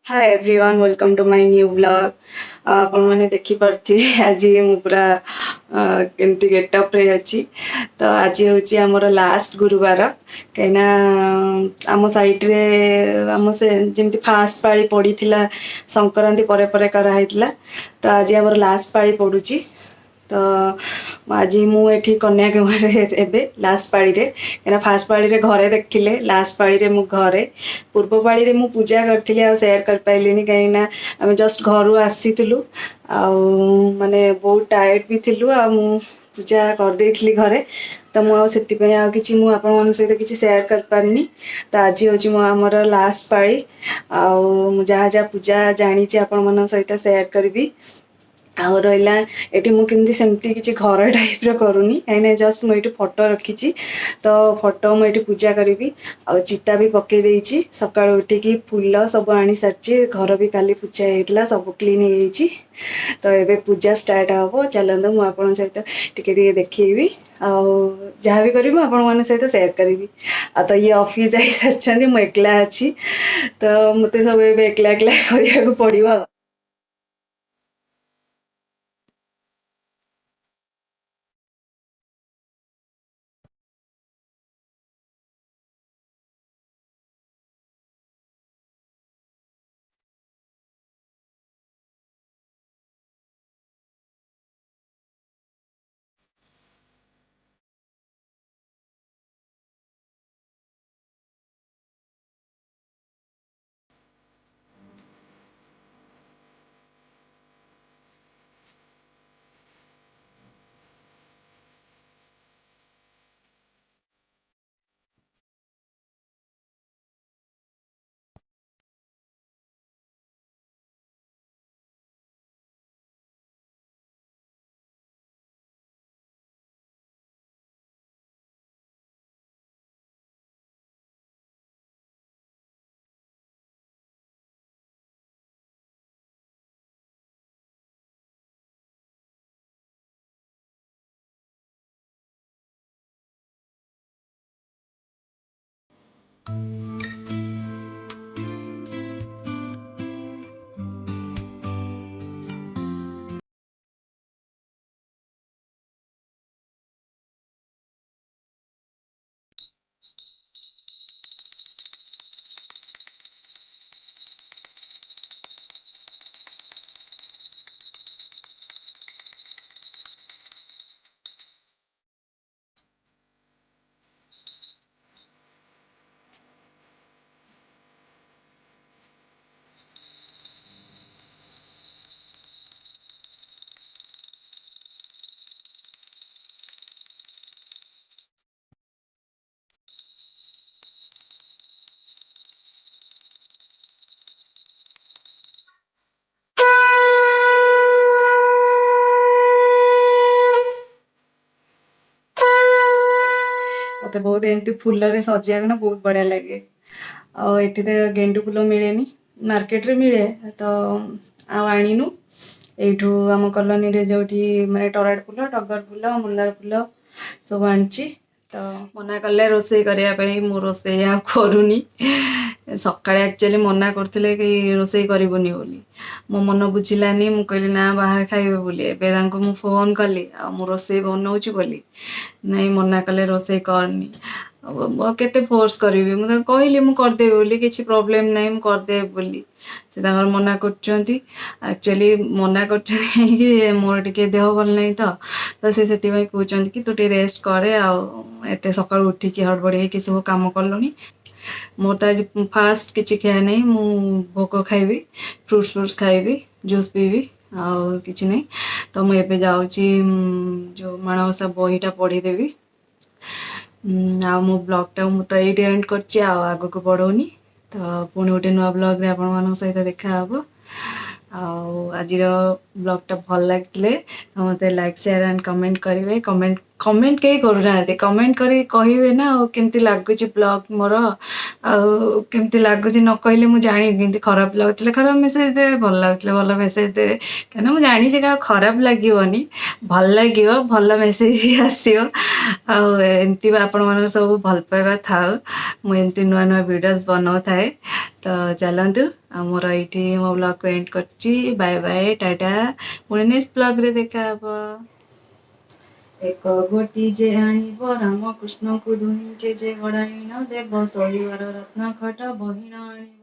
Hi everyone, welcome to my new vlog. ଆପଣମାନେ ଦେଖିପାରୁଥିବେ ଆଜି ମୁଁ ପୁରା କେମିତି ଗେଟଅପ୍ରେ ଅଛି। ତ ଆଜି ହେଉଛି ଆମର ଲାଷ୍ଟ ଗୁରୁବାର, କାହିଁକିନା ଆମ ସାଇଡ଼ରେ ସେ ଯେମିତି ଫାଷ୍ଟ ପାଳି ପଡ଼ିଥିଲା ସଂକ୍ରାନ୍ତି ପରେ ପରେ କରାହେଇଥିଲା। ତ ଆଜି ଆମର ଲାଷ୍ଟ ପାଳି ପଡ଼ୁଛି। ତ ଆଜି ମୁଁ ଏଠି କନ୍ୟାକୁମାରୀରେ ଏବେ ଲାଷ୍ଟ ପାଳିରେ, କାହିଁକିନା ଫାଷ୍ଟ ପାଳିରେ ଘରେ ଦେଖିଥିଲେ, ଲାଷ୍ଟ ପାଳିରେ ମୁଁ ଘରେ। ପୂର୍ବ ପାଳିରେ ମୁଁ ପୂଜା କରିଥିଲି, ଆଉ ସେୟାର କରିପାରିଲିନି କାହିଁକିନା ଆମେ ଜଷ୍ଟ ଘରୁ ଆସିଥିଲୁ, ଆଉ ମାନେ ବହୁତ ଟାୟାର୍ଡ଼ ବି ଥିଲୁ, ଆଉ ମୁଁ ପୂଜା କରିଦେଇଥିଲି ଘରେ। ତ ମୁଁ ଆଉ ସେଥିପାଇଁ ଆଉ କିଛି ମୁଁ ଆପଣମାନଙ୍କ ସହିତ କିଛି ସେୟାର କରିପାରିନି। ତ ଆଜି ହେଉଛି ଆମର ଲାଷ୍ଟ ପାଳି, ଆଉ ମୁଁ ଯାହା ଯାହା ପୂଜା ଜାଣିଛି ଆପଣମାନଙ୍କ ସହିତ ସେୟାର କରିବି। ଆଉ ରହିଲା ଏଠି ମୁଁ କେମିତି ସେମିତି କିଛି ଘର ଟାଇପ୍ର କରୁନି, କାହିଁକିନା ଜଷ୍ଟ ମୁଁ ଏଇଠି ଫଟୋ ରଖିଛି। ତ ଫଟୋ ମୁଁ ଏଠି ପୂଜା କରିବି, ଆଉ ଚିତା ବି ପକେଇ ଦେଇଛି। ସକାଳୁ ଉଠିକି ଫୁଲ ସବୁ ଆଣି ସାରିଛି, ଘର ବି କାଲି ପୂଜା ହେଇଥିଲା, ସବୁ କ୍ଲିନ୍ ହେଇଯାଇଛି। ତ ଏବେ ପୂଜା ଷ୍ଟାର୍ଟ ହେବ, ଚାଲନ୍ତୁ ମୁଁ ଆପଣଙ୍କ ସହିତ ଟିକେ ଟିକେ ଦେଖେଇବି, ଆଉ ଯାହା ବି କରିବି ମୁଁ ଆପଣମାନଙ୍କ ସହିତ ସେୟାର କରିବି। ଆଉ ତ ଇଏ ଅଫିସ୍ ଯାଇସାରିଛନ୍ତି, ମୁଁ ଏକଲା ଅଛି, ତ ମୋତେ ସବୁ ଏବେ ଏକଲା ଏକଲା କରିବାକୁ ପଡ଼ିବ ଆଉ। ମତେ ବହୁତ ଏମିତି ଫୁଲରେ ସଜେଇବାକୁ ନା ବହୁତ ବଢିଆ ଲାଗେ। ଆଉ ଏଠି ତ ଗେଣ୍ଡୁ ଫୁଲ ମିଳେନି, ମାର୍କେଟରେ ମିଳେ, ତ ଆଉ ଆଣିନୁ। ଏଇଠୁ ଆମ କଲୋନୀରେ ଯୋଉଠି ମାନେ ଟରାଟ ଫୁଲ, ଟଗର ଫୁଲ, ମନ୍ଦାର ଫୁଲ ସବୁ ଆଣିଛି। ତ ମନା କଲେ ରୋଷେଇ କରିବା ପାଇଁ, ମୁଁ ରୋଷେଇ ଆଉ କରୁନି। ସକାଳେ ଆକ୍ଚୁଆଲି ମନା କରୁଥିଲେ କି ରୋଷେଇ କରିବୁନି ବୋଲି, ମୋ ମନ ବୁଝିଲାନି। ମୁଁ କହିଲି ନା ବାହାରେ ଖାଇବେ ବୋଲି। ଏବେ ତାଙ୍କୁ ମୁଁ ଫୋନ୍ କଲି, ଆଉ ମୁଁ ରୋଷେଇ ବନଉଛି ବୋଲି, ନାଇଁ ମନା କଲେ ରୋଷେଇ କରନି। ଆଉ କେତେ ଫୋର୍ସ କରିବି, ମୁଁ ତାଙ୍କୁ କହିଲି ମୁଁ କରିଦେବି ବୋଲି, କିଛି ପ୍ରୋବ୍ଲେମ୍ ନାହିଁ, ମୁଁ କରିଦେବି ବୋଲି। ସେ ତାଙ୍କର ମନା କରୁଛନ୍ତି। ଆକ୍ଚୁଆଲି ମନା କରୁଛନ୍ତି କାହିଁକି, ମୋର ଟିକେ ଦେହ ଭଲ ନାହିଁ ତ ସେ ସେଥିପାଇଁ କହୁଛନ୍ତି କି ତୁ ଟିକେ ରେଷ୍ଟ କରେ, ଆଉ ଏତେ ସକାଳୁ ଉଠିକି ହଡ଼ବଡ଼ ହେଇକି ସବୁ କାମ କଲୁଣି। ମୋର ତ ଆଜି ଫାଷ୍ଟ କିଛି ଖିଆ ନାହିଁ, ମୁଁ ଭୋଗ ଖାଇବି, ଫ୍ରୁଟ୍ସ ଖାଇବି, ଜୁସ୍ ପିଇବି, ଆଉ କିଛି ନାହିଁ। ତ ମୁଁ ଏବେ ଯାଉଛି ଯେଉଁ ମାଣବସା ବହିଟା ପଢ଼ିଦେବି। ଆଉ ମୋ ବ୍ଲଗ୍ଟା ମୁଁ ତ ଏଇଠି ଏଣ୍ଡ କରିଛି, ଆଉ ଆଗକୁ ବଢ଼ଉନି। ତ ପୁଣି ଗୋଟେ ନୂଆ ବ୍ଲଗ୍ରେ ଆପଣମାନଙ୍କ ସହିତ ଦେଖାହେବ। ଆଉ ଆଜିର ବ୍ଲଗ୍ଟା ଭଲ ଲାଗିଥିଲେ ମୋତେ ଲାଇକ୍, ସେୟାର ଆଣ୍ଡ କମେଣ୍ଟ କରିବେ। କମେଣ୍ଟ कमेंट केही करूनाहांती कमेंट करी कहिबे ना ଆଉ କେମିତି ଲାଗୁଛି ବ୍ଲଗ୍ ମୋର ଆଉ କେମିତି ଲାଗୁଛି ନ କହିଲେ ମୁଁ ଜାଣିବି କେମିତି ଖରାପ ଲାଗୁଥିଲେ ଖରାପ ମେସେଜ ଦେବେ ଭଲ ଲାଗୁଥିଲେ ଭଲ ମେସେଜ ଦେବେ କାହିଁକିନା ମୁଁ ଜାଣିଛି କାହାକୁ ଖରାପ ଲାଗିବନି ଭଲ ଲାଗିବ ଭଲ ମେସେଜ ହିଁ ଆସିବ ଆଉ ଏମିତି ବି ଆପଣମାନଙ୍କର ସବୁ ଭଲ ପାଇବା ଥାଉ ମୁଁ ଏମିତି ନୂଆ ନୂଆ ଭିଡ଼ିଓସ୍ ବନାଉଥାଏ ତ ଚାଲନ୍ତୁ ଆମର ଏଇଠି ମୋ ବ୍ଲଗ୍କୁ ଏଣ୍ଡ କରିଛି ବାଏ ବାଏ ଟାଟା ପୁଣି ନେକ୍ସଟ ବ୍ଲଗ୍ରେ ଦେଖାହବ ଏକ ଗୋଟି ଯେ ଆଣିବ ରାମକୃଷ୍ଣଙ୍କୁ ଦୁହିଁକେ ଯେ ଗଡ଼ାଇ ନ ଦେବ ଶୈଳୀବାର ରତ୍ନ ଖଟ ବହି ନ ଆଣିବ